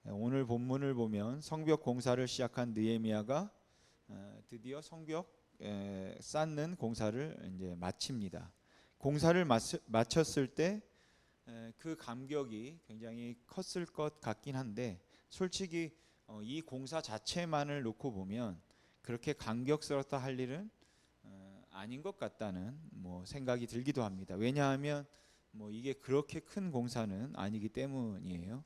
오늘 본문을 보면 성벽 공사를 시작한 느헤미야가 드디어 성벽 쌓는 공사를 이제 마칩니다. 공사를 마쳤을 때 그 감격이 굉장히 컸을 것 같긴 한데, 솔직히 이 공사 자체만을 놓고 보면 그렇게 감격스럽다 할 일은 아닌 것 같다는 생각이 들기도 합니다. 왜냐하면 이게 그렇게 큰 공사는 아니기 때문이에요.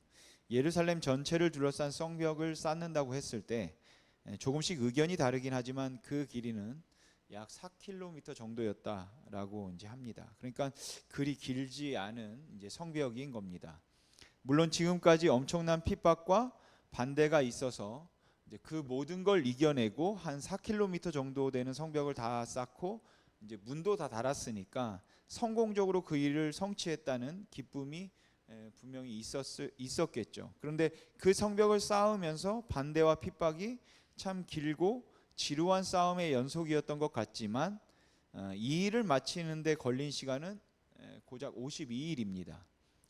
예루살렘 전체를 둘러싼 성벽을 쌓는다고 했을 때 조금씩 의견이 다르긴 하지만 그 길이는 약 4km 정도였다라고 이제 합니다. 그러니까 그리 길지 않은 이제 성벽인 겁니다. 물론 지금까지 엄청난 핍박과 반대가 있어서 이제 그 모든 걸 이겨내고 한 4km 정도 되는 성벽을 다 쌓고 이제 문도 다 달았으니까 성공적으로 그 일을 성취했다는 기쁨이 분명히 있었겠죠. 그런데 그 성벽을 쌓으면서 반대와 핍박이 참 길고 지루한 싸움의 연속이었던 것 같지만 이 일을 마치는데 걸린 시간은 고작 52일입니다.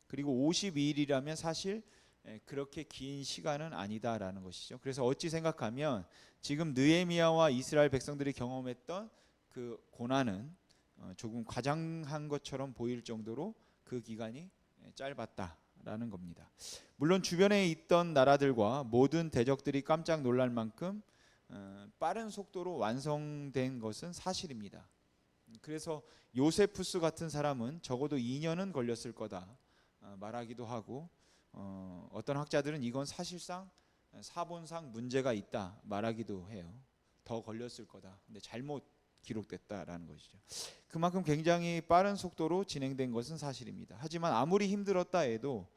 그리고 52일이라면 사실 그렇게 긴 시간은 아니다라는 것이죠. 그래서 어찌 생각하면 지금 느헤미야와 이스라엘 백성들이 경험했던 그 고난은 조금 과장한 것처럼 보일 정도로 그 기간이 짧았다라는 겁니다. 물론 주변에 있던 나라들과 모든 대적들이 깜짝 놀랄 만큼 빠른 속도로 완성된 것은 사실입니다. 그래서 요세푸스 같은 사람은 적어도 2년은 걸렸을 거다 말하기도 하고, 어떤 학자들은 이건 사실상 사본상 문제가 있다 말하기도 해요. 더 걸렸을 거다. 근데 잘못 기록됐다라는 것이죠. 그만큼 굉장히 빠른 속도로 진행된 것은 사실입니다. 하지만 아무리 힘들었다 해도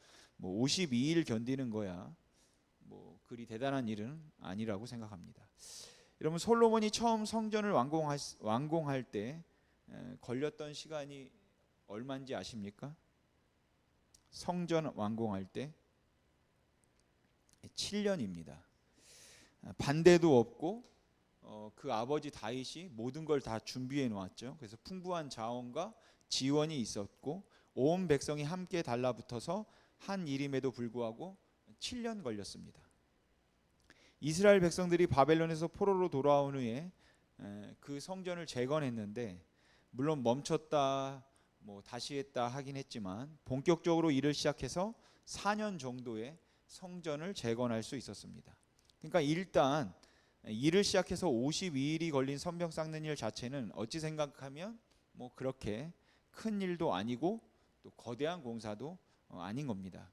52일 견디는 거야 그리 대단한 일은 아니라고 생각합니다. 여러분, 솔로몬이 처음 성전을 완공할 때 걸렸던 시간이 얼마인지 아십니까? 성전 완공할 때 7년입니다. 반대도 없고 그 아버지 다윗이 모든 걸 다 준비해 놓았죠. 그래서 풍부한 자원과 지원이 있었고 온 백성이 함께 달라붙어서 한 일임에도 불구하고 7년 걸렸습니다. 이스라엘 백성들이 바벨론에서 포로로 돌아온 후에 그 성전을 재건했는데, 물론 멈췄다 다시 했다 하긴 했지만 본격적으로 일을 시작해서 4년 정도의 성전을 재건할 수 있었습니다. 그러니까 일단 일을 시작해서 52일이 걸린 성벽 쌓는 일 자체는 어찌 생각하면 그렇게 큰 일도 아니고 또 거대한 공사도 아닌 겁니다.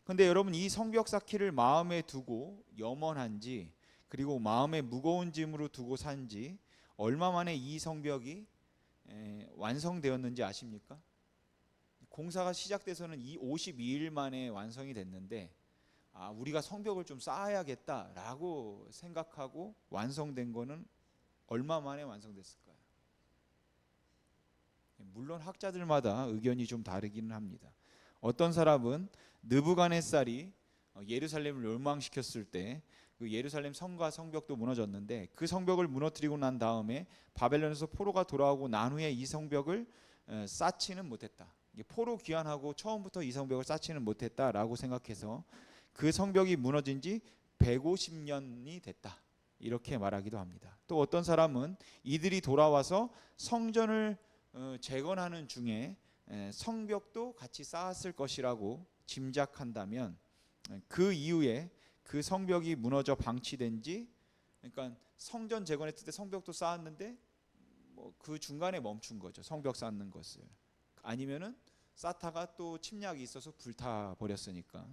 그런데 여러분, 이 성벽 쌓기를 마음에 두고 염원한지, 그리고 마음에 무거운 짐으로 두고 산지 얼마 만에 이 성벽이 완성되었는지 아십니까? 공사가 시작돼서는 이 52일 만에 완성이 됐는데, 우리가 성벽을 좀 쌓아야겠다라고 생각하고 완성된 거는 얼마 만에 완성됐을까요? 물론 학자들마다 의견이 좀 다르기는 합니다. 어떤 사람은 느부갓네살이 예루살렘을 멸망시켰을 때 그 예루살렘 성과 성벽도 무너졌는데, 그 성벽을 무너뜨리고 난 다음에 바벨론에서 포로가 돌아오고 난 후에 이 성벽을 쌓지는 못했다. 포로 귀환하고 처음부터 이 성벽을 쌓지는 못했다라고 생각해서 그 성벽이 무너진 지 150년이 됐다, 이렇게 말하기도 합니다. 또 어떤 사람은 이들이 돌아와서 성전을 재건하는 중에 성벽도 같이 쌓았을 것이라고 짐작한다면, 그 이후에 그 성벽이 무너져 방치된 지, 그러니까 성전 재건했을 때 성벽도 쌓았는데 그 중간에 멈춘 거죠, 성벽 쌓는 것을. 아니면은 쌓다가 또 침략이 있어서 불타 버렸으니까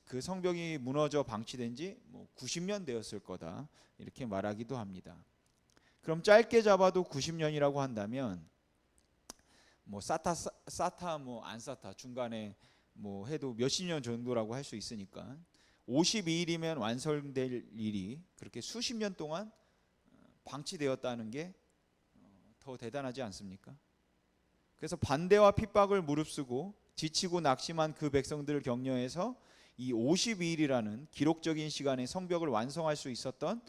그 성벽이 무너져 방치된 지 90년 되었을 거다, 이렇게 말하기도 합니다. 그럼 짧게 잡아도 90년이라고 한다면 쌓다 안 쌓다 중간에 해도 몇십 년 정도라고 할 수 있으니까 52일이면 완성될 일이 그렇게 수십 년 동안 방치되었다는 게 더 대단하지 않습니까? 그래서 반대와 핍박을 무릅쓰고 지치고 낙심한 그 백성들을 격려해서 이 52일이라는 기록적인 시간에 성벽을 완성할 수 있었던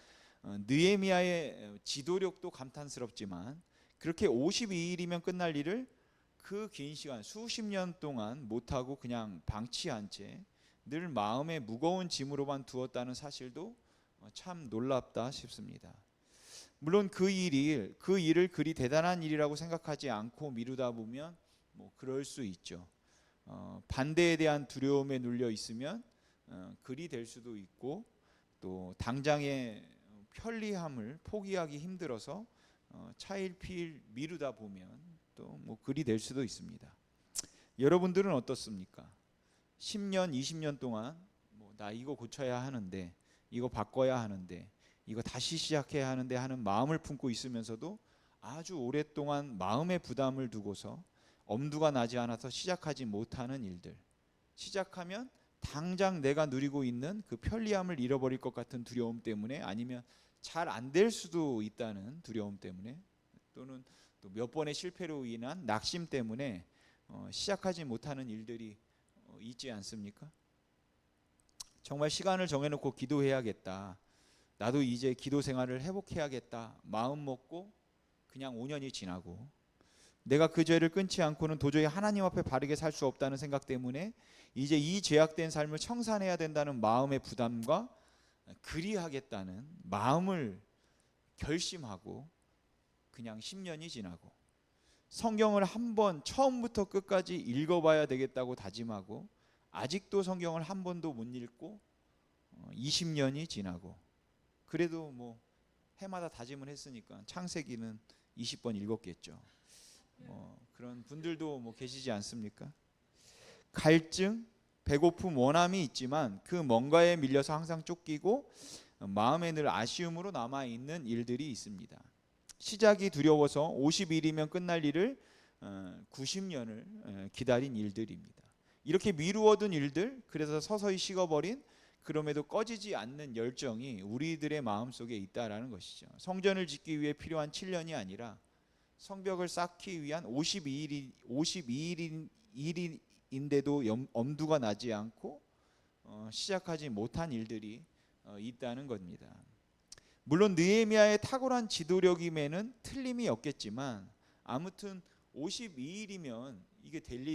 느헤미야의 지도력도 감탄스럽지만, 그렇게 52일이면 끝날 일을 그 긴 시간 수십 년 동안 못하고 그냥 방치한 채 늘 마음에 무거운 짐으로만 두었다는 사실도 참 놀랍다 싶습니다. 물론 그 일을 그리 대단한 일이라고 생각하지 않고 미루다 보면 그럴 수 있죠. 반대에 대한 두려움에 눌려 있으면 그리 될 수도 있고, 또 당장의 편리함을 포기하기 힘들어서 차일피일 미루다 보면 또 그리 될 수도 있습니다. 여러분들은 어떻습니까? 10년, 20년 동안 나 이거 고쳐야 하는데, 이거 바꿔야 하는데, 이거 다시 시작해야 하는데 하는 마음을 품고 있으면서도 아주 오랫동안 마음의 부담을 두고서 엄두가 나지 않아서 시작하지 못하는 일들, 시작하면 당장 내가 누리고 있는 그 편리함을 잃어버릴 것 같은 두려움 때문에, 아니면 잘 안 될 수도 있다는 두려움 때문에, 또는 또 몇 번의 실패로 인한 낙심 때문에 시작하지 못하는 일들이 있지 않습니까? 정말 시간을 정해놓고 기도해야겠다, 나도 이제 기도 생활을 회복해야겠다 마음 먹고 그냥 5년이 지나고, 내가 그 죄를 끊지 않고는 도저히 하나님 앞에 바르게 살 수 없다는 생각 때문에 이제 이 죄악된 삶을 청산해야 된다는 마음의 부담과 그리하겠다는 마음을 결심하고 그냥 10년이 지나고, 성경을 한번 처음부터 끝까지 읽어봐야 되겠다고 다짐하고 아직도 성경을 한 번도 못 읽고 20년이 지나고, 그래도 해마다 다짐을 했으니까 창세기는 20번 읽었겠죠. 그런 분들도 계시지 않습니까? 갈증, 배고픔, 원함이 있지만 그 뭔가에 밀려서 항상 쫓기고 마음에 늘 아쉬움으로 남아있는 일들이 있습니다. 시작이 두려워서 50일이면 끝날 일을 90년을 기다린 일들입니다. 이렇게 미루어둔 일들, 그래서 서서히 식어버린, 그럼에도 꺼지지 않는 열정이 우리들의 마음속에 있다라는 것이죠. 성전을 짓기 위해 필요한 7년이 아니라 성벽을 쌓기 위한 52일인데도 엄두가 나지 않고 시작하지 못한 일들이 있다는 겁니다. 물론 느헤미야의 탁월한 지도력임에는 틀림이 없겠지만, 아무튼 52일이면 이게 될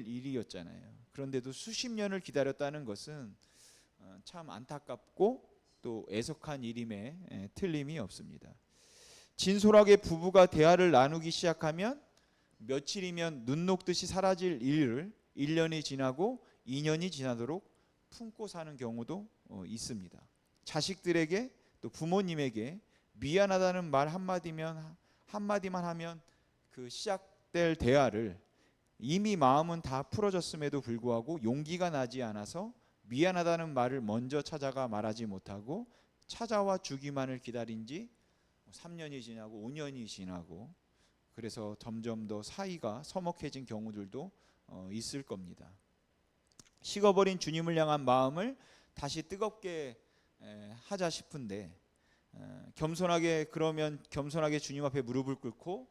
일이었잖아요. 그런데도 수십 년을 기다렸다는 것은 참 안타깝고 또 애석한 일임에 틀림이 없습니다. 진솔하게 부부가 대화를 나누기 시작하면 며칠이면 눈 녹듯이 사라질 일을 1년이 지나고 2년이 지나도록 품고 사는 경우도 있습니다. 자식들에게 또 부모님에게 미안하다는 말 한마디만 하면 그 시작될 대화를 이미 마음은 다 풀어졌음에도 불구하고 용기가 나지 않아서 미안하다는 말을 먼저 찾아가 말하지 못하고 찾아와 주기만을 기다린 지 3년이 지나고 5년이 지나고, 그래서 점점 더 사이가 서먹해진 경우들도 있을 겁니다. 식어버린 주님을 향한 마음을 다시 뜨겁게 하자 싶은데, 겸손하게 주님 앞에 무릎을 꿇고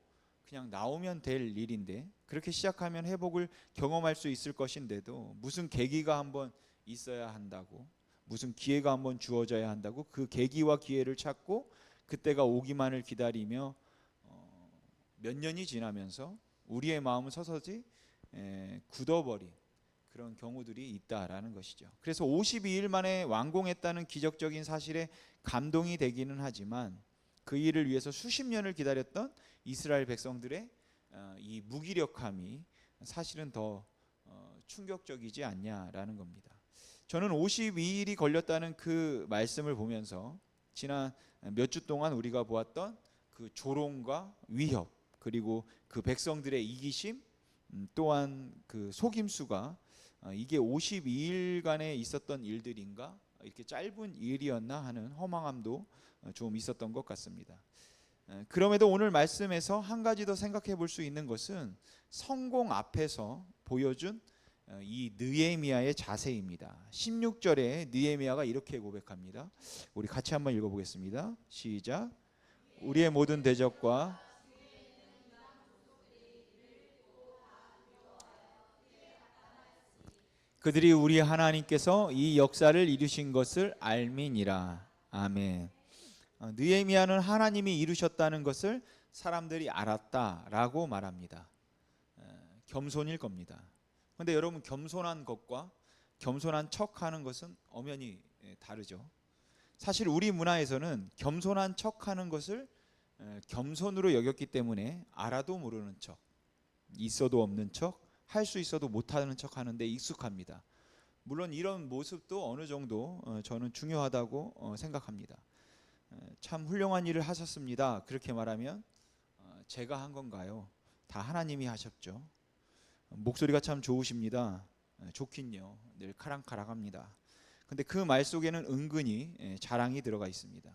그냥 나오면 될 일인데, 그렇게 시작하면 회복을 경험할 수 있을 것인데도 무슨 계기가 한번 있어야 한다고, 무슨 기회가 한번 주어져야 한다고 그 계기와 기회를 찾고 그때가 오기만을 기다리며 몇 년이 지나면서 우리의 마음은 서서히 굳어버린 그런 경우들이 있다라는 것이죠. 그래서 52일 만에 완공했다는 기적적인 사실에 감동이 되기는 하지만, 그 일을 위해서 수십 년을 기다렸던 이스라엘 백성들의 이 무기력함이 사실은 더 충격적이지 않냐라는 겁니다. 저는 52일이 걸렸다는 그 말씀을 보면서 지난 몇 주 동안 우리가 보았던 그 조롱과 위협, 그리고 그 백성들의 이기심, 또한 그 속임수가 이게 52일간에 있었던 일들인가, 이렇게 짧은 일이었나 하는 허망함도 좀 있었던 것 같습니다. 그럼에도 오늘 말씀에서 한 가지 더 생각해 볼 수 있는 것은 성공 앞에서 보여준 이 느헤미야의 자세입니다. 16절에 느헤미야가 이렇게 고백합니다. 우리 같이 한번 읽어보겠습니다. 시작. 우리의 모든 대적과 그들이 우리 하나님께서 이 역사를 이루신 것을 알미니라. 아멘. 느헤미야는 하나님이 이루셨다는 것을 사람들이 알았다라고 말합니다. 겸손일 겁니다. 그런데 여러분, 겸손한 것과 겸손한 척하는 것은 엄연히 다르죠. 사실 우리 문화에서는 겸손한 척하는 것을 겸손으로 여겼기 때문에 알아도 모르는 척, 있어도 없는 척, 할 수 있어도 못하는 척 하는데 익숙합니다. 물론 이런 모습도 어느 정도 저는 중요하다고 생각합니다. 참 훌륭한 일을 하셨습니다. 그렇게 말하면 제가 한 건가요? 다 하나님이 하셨죠. 목소리가 참 좋으십니다. 좋긴요. 늘 카랑카랑합니다. 근데 그 말 속에는 은근히 자랑이 들어가 있습니다.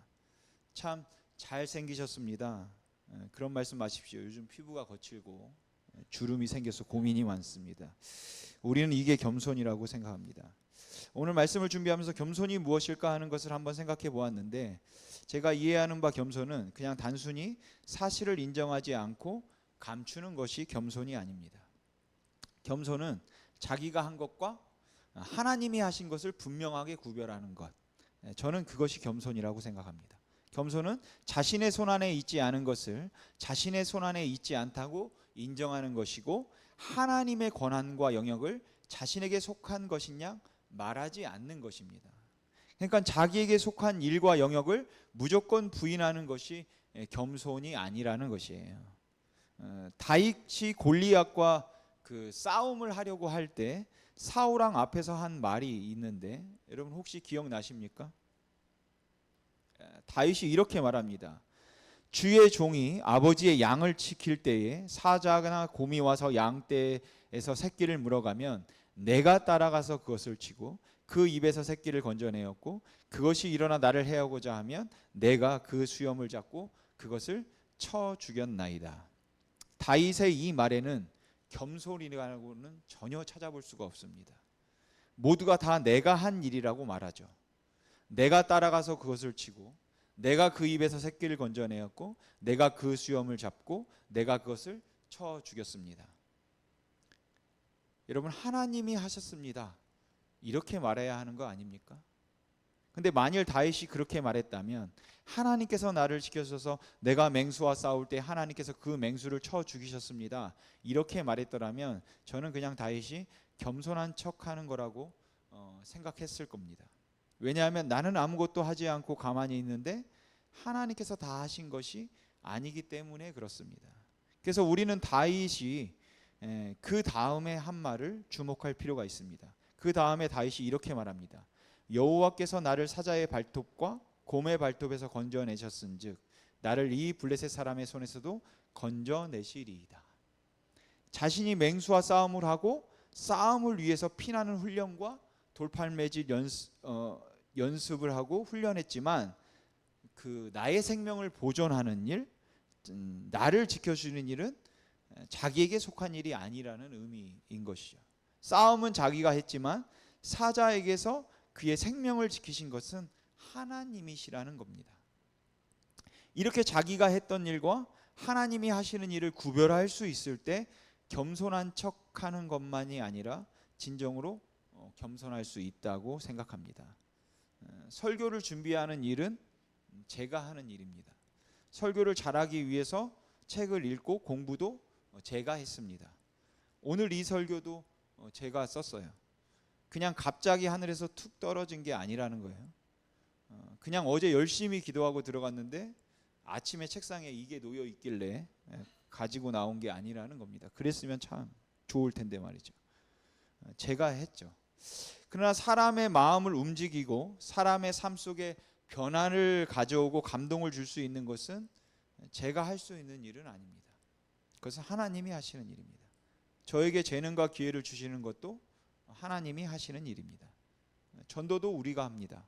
참 잘생기셨습니다. 그런 말씀 마십시오. 요즘 피부가 거칠고 주름이 생겨서 고민이 많습니다. 우리는 이게 겸손이라고 생각합니다. 오늘 말씀을 준비하면서 겸손이 무엇일까 하는 것을 한번 생각해 보았는데, 제가 이해하는 바 겸손은 그냥 단순히 사실을 인정하지 않고 감추는 것이 겸손이 아닙니다. 겸손은 자기가 한 것과 하나님이 하신 것을 분명하게 구별하는 것, 저는 그것이 겸손이라고 생각합니다. 겸손은 자신의 손안에 있지 않은 것을 자신의 손안에 있지 않다고 인정하는 것이고, 하나님의 권한과 영역을 자신에게 속한 것이냐 말하지 않는 것입니다. 그러니까 자기에게 속한 일과 영역을 무조건 부인하는 것이 겸손이 아니라는 것이에요. 다윗이 골리앗과 그 싸움을 하려고 할 때 사울 왕 앞에서 한 말이 있는데, 여러분 혹시 기억나십니까? 다윗이 이렇게 말합니다. 주의 종이 아버지의 양을 지킬 때에 사자나 곰이 와서 양떼에서 새끼를 물어가면 내가 따라가서 그것을 치고 그 입에서 새끼를 건져내었고, 그것이 일어나 나를 해하고자 하면 내가 그 수염을 잡고 그것을 쳐 죽였나이다. 다윗의 이 말에는 겸손이라고는 전혀 찾아볼 수가 없습니다. 모두가 다 내가 한 일이라고 말하죠. 내가 따라가서 그것을 치고, 내가 그 입에서 새끼를 건져내었고, 내가 그 수염을 잡고, 내가 그것을 쳐 죽였습니다. 여러분, 하나님이 하셨습니다. 이렇게 말해야 하는 거 아닙니까? 근데 만일 다윗이 그렇게 말했다면, 하나님께서 나를 지켜주셔서 내가 맹수와 싸울 때 하나님께서 그 맹수를 쳐 죽이셨습니다, 이렇게 말했더라면 저는 그냥 다윗이 겸손한 척하는 거라고 생각했을 겁니다. 왜냐하면 나는 아무것도 하지 않고 가만히 있는데 하나님께서 다 하신 것이 아니기 때문에 그렇습니다. 그래서 우리는 다윗이 그 다음에 한 말을 주목할 필요가 있습니다. 그 다음에 다윗이 이렇게 말합니다. 여호와께서 나를 사자의 발톱과 곰의 발톱에서 건져내셨은즉 나를 이 블레셋 사람의 손에서도 건져내시리이다. 자신이 맹수와 싸움을 하고 싸움을 위해서 피나는 훈련과 돌팔매질 연습을 하고 훈련했지만, 그 나의 생명을 보존하는 일, 나를 지켜주는 일은 자기에게 속한 일이 아니라는 의미인 것이죠. 싸움은 자기가 했지만 사자에게서 그의 생명을 지키신 것은 하나님이시라는 겁니다. 이렇게 자기가 했던 일과 하나님이 하시는 일을 구별할 수 있을 때 겸손한 척하는 것만이 아니라 진정으로 겸손할 수 있다고 생각합니다. 설교를 준비하는 일은 제가 하는 일입니다. 설교를 잘하기 위해서 책을 읽고 공부도 제가 했습니다. 오늘 이 설교도 제가 썼어요. 그냥 갑자기 하늘에서 툭 떨어진 게 아니라는 거예요. 그냥 어제 열심히 기도하고 들어갔는데 아침에 책상에 이게 놓여 있길래 가지고 나온 게 아니라는 겁니다. 그랬으면 참 좋을 텐데 말이죠. 제가 했죠. 그러나 사람의 마음을 움직이고 사람의 삶 속에 변화를 가져오고 감동을 줄 수 있는 것은 제가 할 수 있는 일은 아닙니다. 그것은 하나님이 하시는 일입니다. 저에게 재능과 기회를 주시는 것도 하나님이 하시는 일입니다. 전도도 우리가 합니다.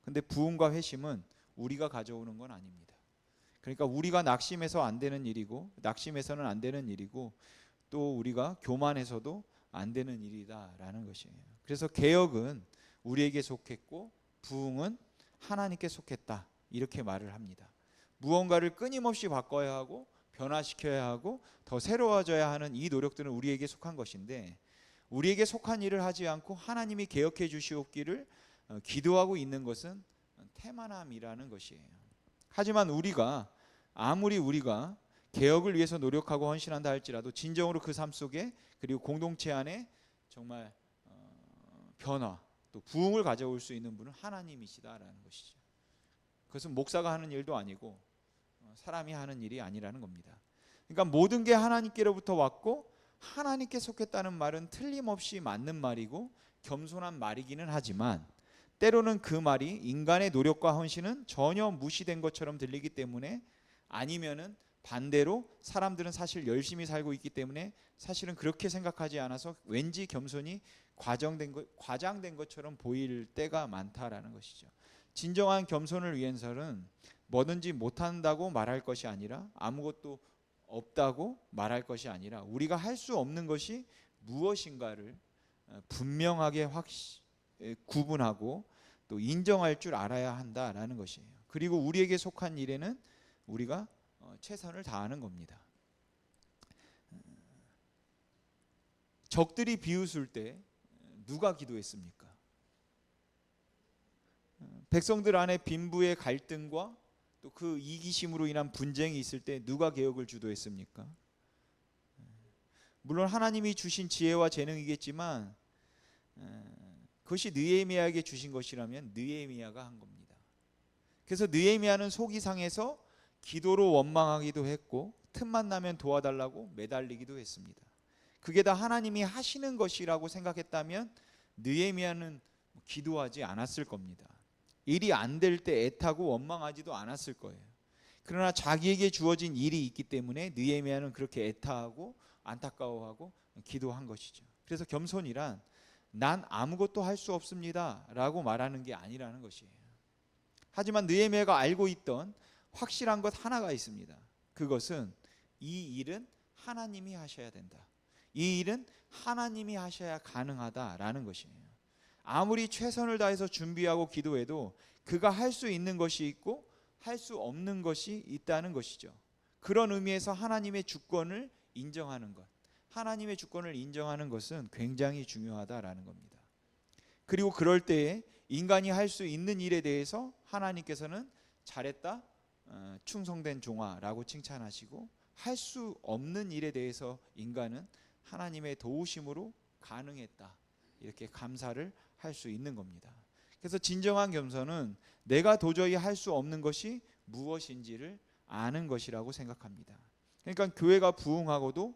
근데 부흥과 회심은 우리가 가져오는 건 아닙니다. 그러니까 우리가 낙심해서 안 되는 일이고, 낙심해서는 안 되는 일이고, 또 우리가 교만해서도 안 되는 일이다라는 것이에요. 그래서 개혁은 우리에게 속했고 부흥은 하나님께 속했다, 이렇게 말을 합니다. 무언가를 끊임없이 바꿔야 하고 변화시켜야 하고 더 새로워져야 하는 이 노력들은 우리에게 속한 것인데, 우리에게 속한 일을 하지 않고 하나님이 개혁해 주시옵기를 기도하고 있는 것은 태만함이라는 것이에요. 하지만 아무리 우리가 개혁을 위해서 노력하고 헌신한다 할지라도 진정으로 그 삶 속에, 그리고 공동체 안에 정말 변화, 또 부흥을 가져올 수 있는 분은 하나님이시다라는 것이죠. 그것은 목사가 하는 일도 아니고 사람이 하는 일이 아니라는 겁니다. 그러니까 모든 게 하나님께로부터 왔고 하나님께 속했다는 말은 틀림없이 맞는 말이고 겸손한 말이기는 하지만 때로는 그 말이 인간의 노력과 헌신은 전혀 무시된 것처럼 들리기 때문에, 아니면은 반대로 사람들은 사실 열심히 살고 있기 때문에 사실은 그렇게 생각하지 않아서 왠지 겸손이 과장된 것처럼 보일 때가 많다라는 것이죠. 진정한 겸손을 위해서는 뭐든지 못한다고 말할 것이 아니라, 아무것도 없다고 말할 것이 아니라, 우리가 할 수 없는 것이 무엇인가를 분명하게 구분하고 또 인정할 줄 알아야 한다라는 것이에요. 그리고 우리에게 속한 일에는 우리가 최선을 다하는 겁니다. 적들이 비웃을 때 누가 기도했습니까? 백성들 안에 빈부의 갈등과 또 그 이기심으로 인한 분쟁이 있을 때 누가 개혁을 주도했습니까? 물론 하나님이 주신 지혜와 재능이겠지만 그것이 느헤미야에게 주신 것이라면 느헤미야가 한 겁니다. 그래서 느헤미야는 속이 상해서 기도로 원망하기도 했고 틈만 나면 도와달라고 매달리기도 했습니다. 그게 다 하나님이 하시는 것이라고 생각했다면 느헤미야는 기도하지 않았을 겁니다. 일이 안 될 때 애타고 원망하지도 않았을 거예요. 그러나 자기에게 주어진 일이 있기 때문에 느헤미야는 그렇게 애타하고 안타까워하고 기도한 것이죠. 그래서 겸손이란 난 아무것도 할 수 없습니다 라고 말하는 게 아니라는 것이에요. 하지만 느헤미야가 알고 있던 확실한 것 하나가 있습니다. 그것은 이 일은 하나님이 하셔야 된다. 이 일은 하나님이 하셔야 가능하다라는 것이에요. 아무리 최선을 다해서 준비하고 기도해도 그가 할 수 있는 것이 있고 할 수 없는 것이 있다는 것이죠. 그런 의미에서 하나님의 주권을 인정하는 것, 하나님의 주권을 인정하는 것은 굉장히 중요하다라는 겁니다. 그리고 그럴 때에 인간이 할 수 있는 일에 대해서 하나님께서는 잘했다, 충성된 종아라고 칭찬하시고, 할 수 없는 일에 대해서 인간은 하나님의 도우심으로 가능했다, 이렇게 감사를 할 수 있는 겁니다. 그래서 진정한 겸손은 내가 도저히 할 수 없는 것이 무엇인지를 아는 것이라고 생각합니다. 그러니까 교회가 부흥하고도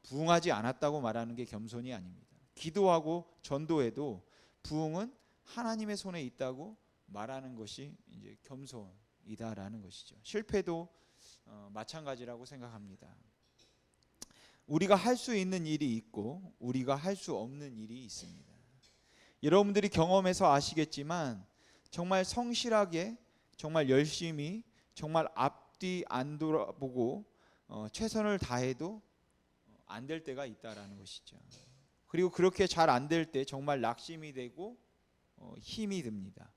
부흥하지 않았다고 말하는 게 겸손이 아닙니다. 기도하고 전도해도 부흥은 하나님의 손에 있다고 말하는 것이 이제 겸손이다라는 것이죠. 실패도 마찬가지라고 생각합니다. 우리가 할 수 있는 일이 있고 우리가 할 수 없는 일이 있습니다. 여러분들이 경험해서 아시겠지만 정말 성실하게, 정말 열심히, 정말 앞뒤 안 돌아보고 최선을 다해도 안 될 때가 있다라는 것이죠. 그리고 그렇게 잘 안 될 때 정말 낙심이 되고 힘이 듭니다.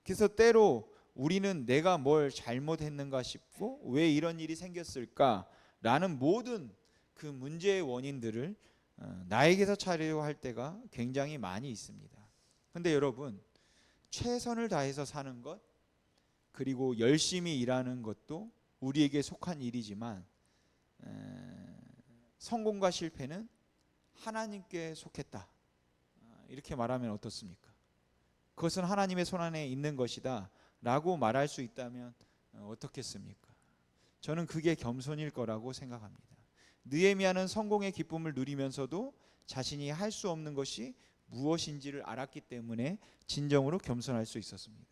그래서 때로 우리는 내가 뭘 잘못했는가 싶고 왜 이런 일이 생겼을까라는 모든 그 문제의 원인들을 나에게서 찾으려고 할 때가 굉장히 많이 있습니다. 근데 여러분, 최선을 다해서 사는 것, 그리고 열심히 일하는 것도 우리에게 속한 일이지만 성공과 실패는 하나님께 속했다, 이렇게 말하면 어떻습니까? 그것은 하나님의 손안에 있는 것이다 라고 말할 수 있다면 어떻겠습니까? 저는 그게 겸손일 거라고 생각합니다. 느헤미야는 성공의 기쁨을 누리면서도 자신이 할 수 없는 것이 무엇인지를 알았기 때문에 진정으로 겸손할 수 있었습니다.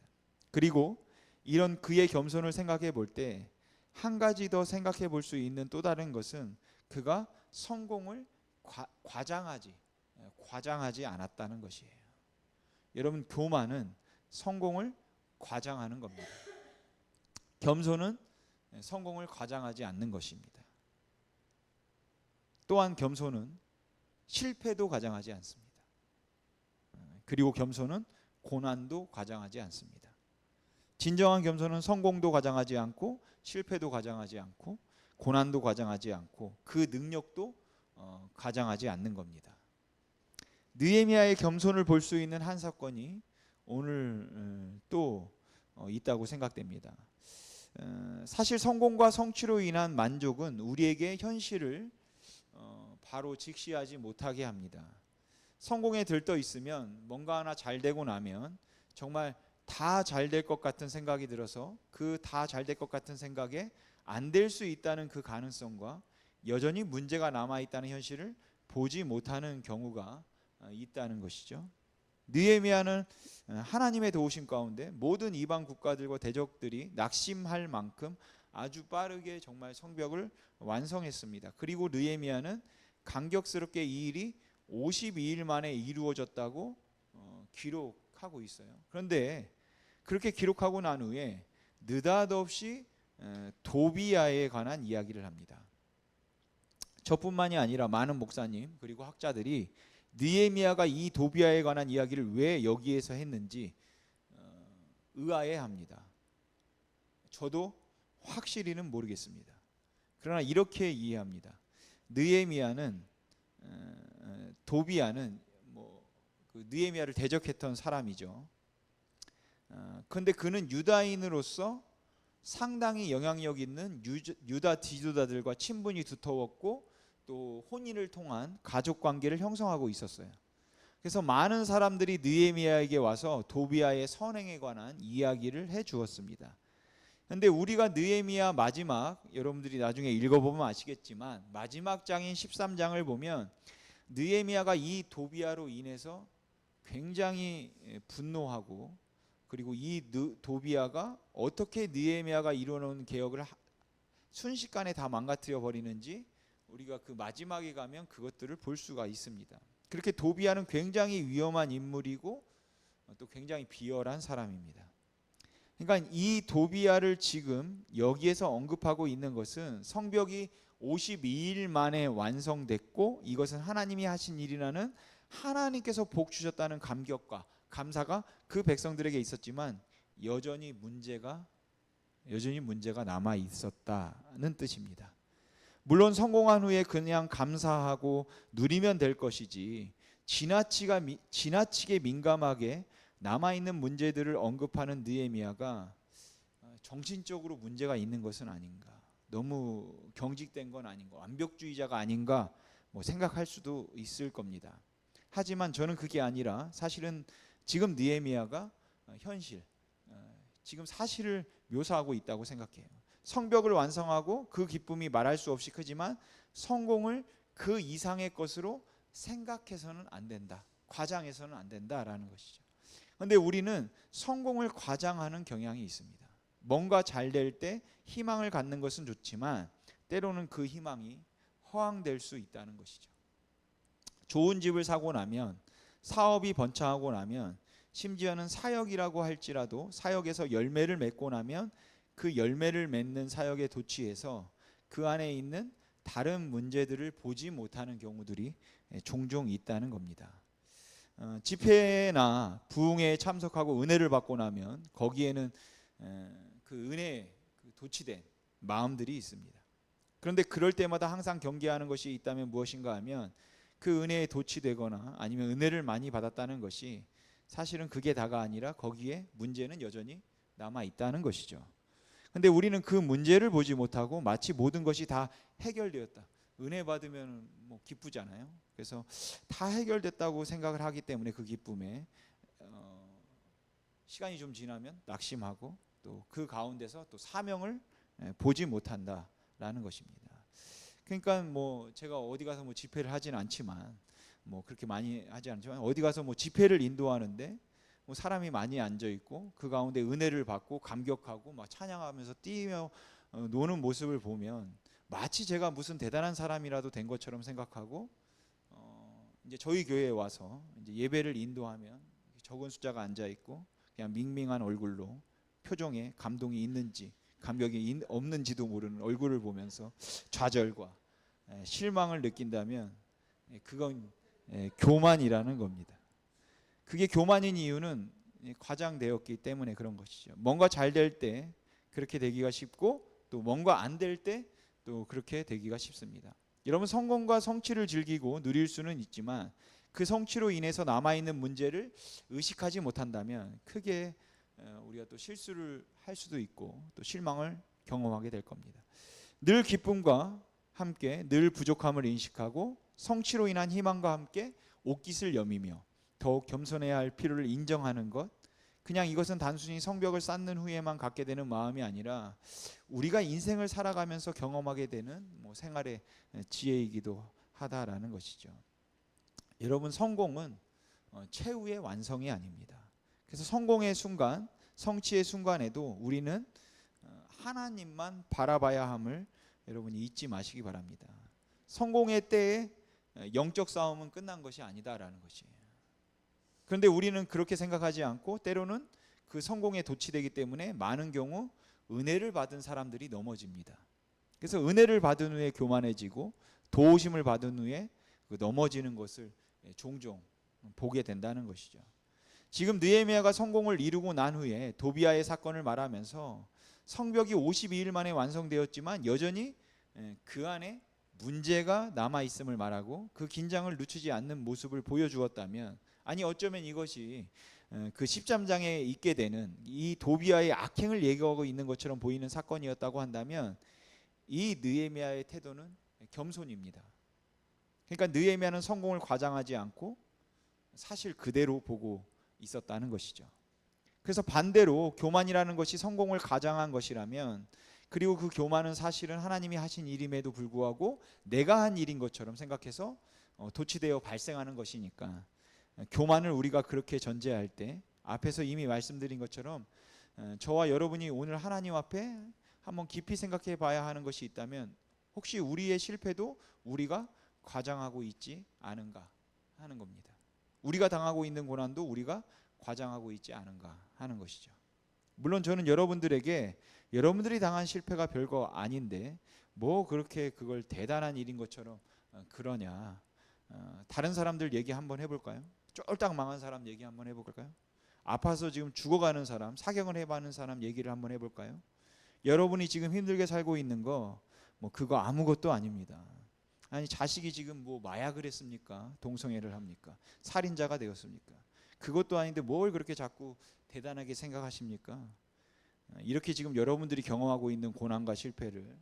그리고 이런 그의 겸손을 생각해 볼 때 한 가지 더 생각해 볼 수 있는 또 다른 것은 그가 성공을 과장하지 않았다는 것이에요. 여러분, 교만은 성공을 과장하는 겁니다. 겸손은 성공을 과장하지 않는 것입니다. 또한 겸손은 실패도 과장하지 않습니다. 그리고 겸손은 고난도 과장하지 않습니다. 진정한 겸손은 성공도 과장하지 않고 실패도 과장하지 않고 고난도 과장하지 않고 그 능력도 과장하지 않는 겁니다. 느헤미야의 겸손을 볼 수 있는 한 사건이 오늘 또 있다고 생각됩니다. 사실 성공과 성취로 인한 만족은 우리에게 현실을 바로 직시하지 못하게 합니다. 성공에 들떠 있으면 뭔가 하나 잘 되고 나면 정말 다 잘 될 것 같은 생각이 들어서 그 다 잘 될 것 같은 생각에 안 될 수 있다는 그 가능성과 여전히 문제가 남아 있다는 현실을 보지 못하는 경우가 있다는 것이죠. 느헤미야는 하나님의 도우심 가운데 모든 이방 국가들과 대적들이 낙심할 만큼 아주 빠르게 정말 성벽을 완성했습니다. 그리고 느헤미야는 감격스럽게 이 일이 52일 만에 이루어졌다고 기록하고 있어요. 그런데 그렇게 기록하고 난 후에 느닷없이 도비야에 관한 이야기를 합니다. 저뿐만이 아니라 많은 목사님 그리고 학자들이 느헤미야가 이 도비야에 관한 이야기를 왜 여기에서 했는지 의아해합니다. 저도 확실히는 모르겠습니다. 그러나 이렇게 이해합니다. 느헤미야는 도비야는 그 느헤미야를 대적했던 사람이죠. 그런데 그는 유다인으로서 상당히 영향력 있는 유다 지도자들과 친분이 두터웠고 또 혼인을 통한 가족 관계를 형성하고 있었어요. 그래서 많은 사람들이 느헤미야에게 와서 도비야의 선행에 관한 이야기를 해 주었습니다. 그런데 우리가 느헤미야 마지막, 여러분들이 나중에 읽어보면 아시겠지만 마지막 장인 13장을 보면 느헤미야가 이 도비야로 인해서 굉장히 분노하고, 그리고 이 도비야가 어떻게 느헤미야가 이뤄놓은 개혁을 순식간에 다 망가뜨려 버리는지 우리가 그 마지막에 가면 그것들을 볼 수가 있습니다. 그렇게 도비야는 굉장히 위험한 인물이고 또 굉장히 비열한 사람입니다. 그러니까 이 도비야를 지금 여기에서 언급하고 있는 것은 성벽이 52일 만에 완성됐고 이것은 하나님이 하신 일이라는, 하나님께서 복 주셨다는 감격과 감사가 그 백성들에게 있었지만 여전히 문제가 남아 있었다는 뜻입니다. 물론 성공한 후에 그냥 감사하고 누리면 될 것이지 지나치게 민감하게 남아있는 문제들을 언급하는 느헤미야가 정신적으로 문제가 있는 것은 아닌가, 너무 경직된 건 아닌가, 완벽주의자가 아닌가 생각할 수도 있을 겁니다. 하지만 저는 그게 아니라 사실은 지금 느헤미야가 현실, 지금 사실을 묘사하고 있다고 생각해요. 성벽을 완성하고 그 기쁨이 말할 수 없이 크지만 성공을 그 이상의 것으로 생각해서는 안 된다, 과장해서는 안 된다라는 것이죠. 그런데 우리는 성공을 과장하는 경향이 있습니다. 뭔가 잘 될 때 희망을 갖는 것은 좋지만 때로는 그 희망이 허황될 수 있다는 것이죠. 좋은 집을 사고 나면, 사업이 번창하고 나면, 심지어는 사역이라고 할지라도 사역에서 열매를 맺고 나면 그 열매를 맺는 사역에 도취해서 그 안에 있는 다른 문제들을 보지 못하는 경우들이 종종 있다는 겁니다. 집회나 부흥회에 참석하고 은혜를 받고 나면 거기에는 그 은혜에 도취된 마음들이 있습니다. 그런데 그럴 때마다 항상 경계하는 것이 있다면 무엇인가 하면 그 은혜에 도취되거나 아니면 은혜를 많이 받았다는 것이 사실은 그게 다가 아니라 거기에 문제는 여전히 남아 있다는 것이죠. 근데 우리는 그 문제를 보지 못하고 마치 모든 것이 다 해결되었다, 은혜 받으면 기쁘잖아요. 그래서 다 해결됐다고 생각을 하기 때문에 그 기쁨에 시간이 좀 지나면 낙심하고 또 그 가운데서 또 사명을 보지 못한다라는 것입니다. 그러니까 제가 어디 가서 집회를 하진 않지만 그렇게 많이 하지 않지만 어디 가서 집회를 인도하는데 사람이 많이 앉아 있고 그 가운데 은혜를 받고 감격하고 막 찬양하면서 뛰며 노는 모습을 보면 마치 제가 무슨 대단한 사람이라도 된 것처럼 생각하고 이제 저희 교회에 와서 이제 예배를 인도하면 적은 숫자가 앉아 있고 그냥 밍밍한 얼굴로 표정에 감동이 있는지 감격이 없는지도 모르는 얼굴을 보면서 좌절과 실망을 느낀다면 그건 교만이라는 겁니다. 그게 교만인 이유는 과장되었기 때문에 그런 것이죠. 뭔가 잘 될 때 그렇게 되기가 쉽고 또 뭔가 안 될 때 또 그렇게 되기가 쉽습니다. 여러분, 성공과 성취를 즐기고 누릴 수는 있지만 그 성취로 인해서 남아있는 문제를 의식하지 못한다면 크게 우리가 또 실수를 할 수도 있고 또 실망을 경험하게 될 겁니다. 늘 기쁨과 함께 늘 부족함을 인식하고 성취로 인한 희망과 함께 옷깃을 여미며 더욱 겸손해야 할 필요를 인정하는 것, 그냥 이것은 단순히 성벽을 쌓는 후에만 갖게 되는 마음이 아니라 우리가 인생을 살아가면서 경험하게 되는 생활의 지혜이기도 하다라는 것이죠. 여러분, 성공은 최후의 완성이 아닙니다. 그래서 성공의 순간, 성취의 순간에도 우리는 하나님만 바라봐야 함을 여러분이 잊지 마시기 바랍니다. 성공의 때에 영적 싸움은 끝난 것이 아니다라는 것이에요. 그런데 우리는 그렇게 생각하지 않고 때로는 그 성공에 도취되기 때문에 많은 경우 은혜를 받은 사람들이 넘어집니다. 그래서 은혜를 받은 후에 교만해지고 도우심을 받은 후에 넘어지는 것을 종종 보게 된다는 것이죠. 지금 느헤미야가 성공을 이루고 난 후에 도비아의 사건을 말하면서 성벽이 52일 만에 완성되었지만 여전히 그 안에 문제가 남아 있음을 말하고 그 긴장을 늦추지 않는 모습을 보여주었다면, 아니 어쩌면 이것이 그 13장에 있게 되는 이 도비아의 악행을 예고하고 있는 것처럼 보이는 사건이었다고 한다면 이 느헤미야의 태도는 겸손입니다. 그러니까 느헤미야는 성공을 과장하지 않고 사실 그대로 보고 있었다는 것이죠. 그래서 반대로 교만이라는 것이 성공을 가장한 것이라면, 그리고 그 교만은 사실은 하나님이 하신 일임에도 불구하고 내가 한 일인 것처럼 생각해서 도취되어 발생하는 것이니까, 교만을 우리가 그렇게 전제할 때 앞에서 이미 말씀드린 것처럼 저와 여러분이 오늘 하나님 앞에 한번 깊이 생각해 봐야 하는 것이 있다면, 혹시 우리의 실패도 우리가 과장하고 있지 않은가 하는 겁니다. 우리가 당하고 있는 고난도 우리가 과장하고 있지 않은가 하는 것이죠. 물론 저는 여러분들에게 여러분들이 당한 실패가 별거 아닌데 뭐 그렇게 그걸 대단한 일인 것처럼 그러냐, 다른 사람들 얘기 한번 해볼까요? 쫄딱 망한 사람 얘기 한번 해볼까요? 아파서 지금 죽어가는 사람, 사경을 해봐는 사람 얘기를 한번 해볼까요? 여러분이 지금 힘들게 살고 있는 거 그거 아무것도 아닙니다. 아니 자식이 지금 마약을 했습니까? 동성애를 합니까? 살인자가 되었습니까? 그것도 아닌데 뭘 그렇게 자꾸 대단하게 생각하십니까? 이렇게 지금 여러분들이 경험하고 있는 고난과 실패를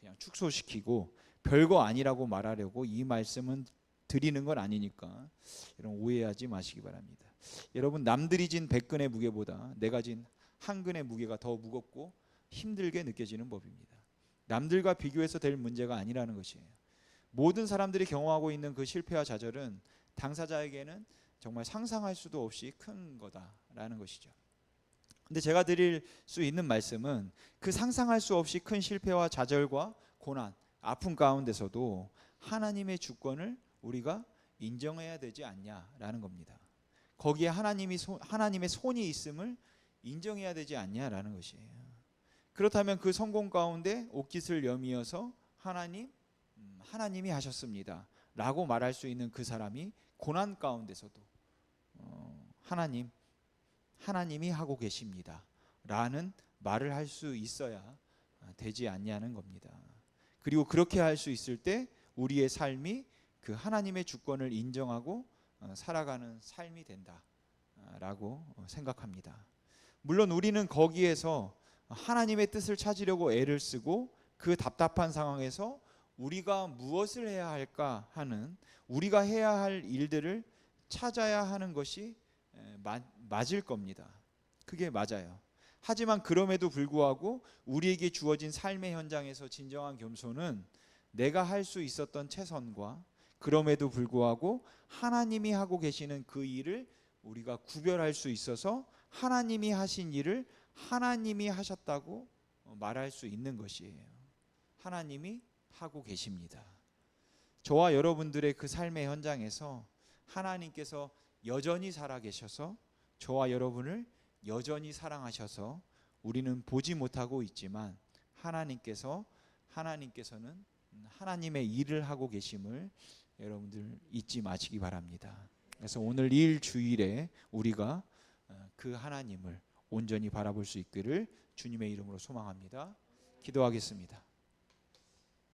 그냥 축소시키고 별거 아니라고 말하려고 이 말씀은 드리는 건 아니니까 여러분 오해하지 마시기 바랍니다. 여러분, 남들이 진 100근의 무게보다 내가 진 1근의 무게가 더 무겁고 힘들게 느껴지는 법입니다. 남들과 비교해서 될 문제가 아니라는 것이에요. 모든 사람들이 경험하고 있는 그 실패와 좌절은 당사자에게는 정말 상상할 수도 없이 큰 거다라는 것이죠. 근데 제가 드릴 수 있는 말씀은 그 상상할 수 없이 큰 실패와 좌절과 고난, 아픔 가운데서도 하나님의 주권을 우리가 인정해야 되지 않냐라는 겁니다. 거기에 하나님의 손이 있음을 인정해야 되지 않냐라는 것이에요. 그렇다면 그 성공 가운데 옷깃을 여미어서 하나님이 하셨습니다 라고 말할 수 있는 그 사람이 고난 가운데서도 하나님이 하고 계십니다 라는 말을 할 수 있어야 되지 않냐는 겁니다. 그리고 그렇게 할 수 있을 때 우리의 삶이 그 하나님의 주권을 인정하고 살아가는 삶이 된다라고 생각합니다. 물론 우리는 거기에서 하나님의 뜻을 찾으려고 애를 쓰고 그 답답한 상황에서 우리가 무엇을 해야 할까 하는, 우리가 해야 할 일들을 찾아야 하는 것이 맞을 겁니다. 그게 맞아요. 하지만 그럼에도 불구하고 우리에게 주어진 삶의 현장에서 진정한 겸손은 내가 할 수 있었던 최선과 그럼에도 불구하고 하나님이 하고 계시는 그 일을 우리가 구별할 수 있어서 하나님이 하신 일을 하나님이 하셨다고 말할 수 있는 것이에요. 하나님이 하고 계십니다. 저와 여러분들의 그 삶의 현장에서 하나님께서 여전히 살아계셔서 저와 여러분을 여전히 사랑하셔서 우리는 보지 못하고 있지만 하나님께서는 하나님의 일을 하고 계심을 여러분들 잊지 마시기 바랍니다. 그래서 오늘 일주일에 우리가 그 하나님을 온전히 바라볼 수 있기를 주님의 이름으로 소망합니다. 기도하겠습니다.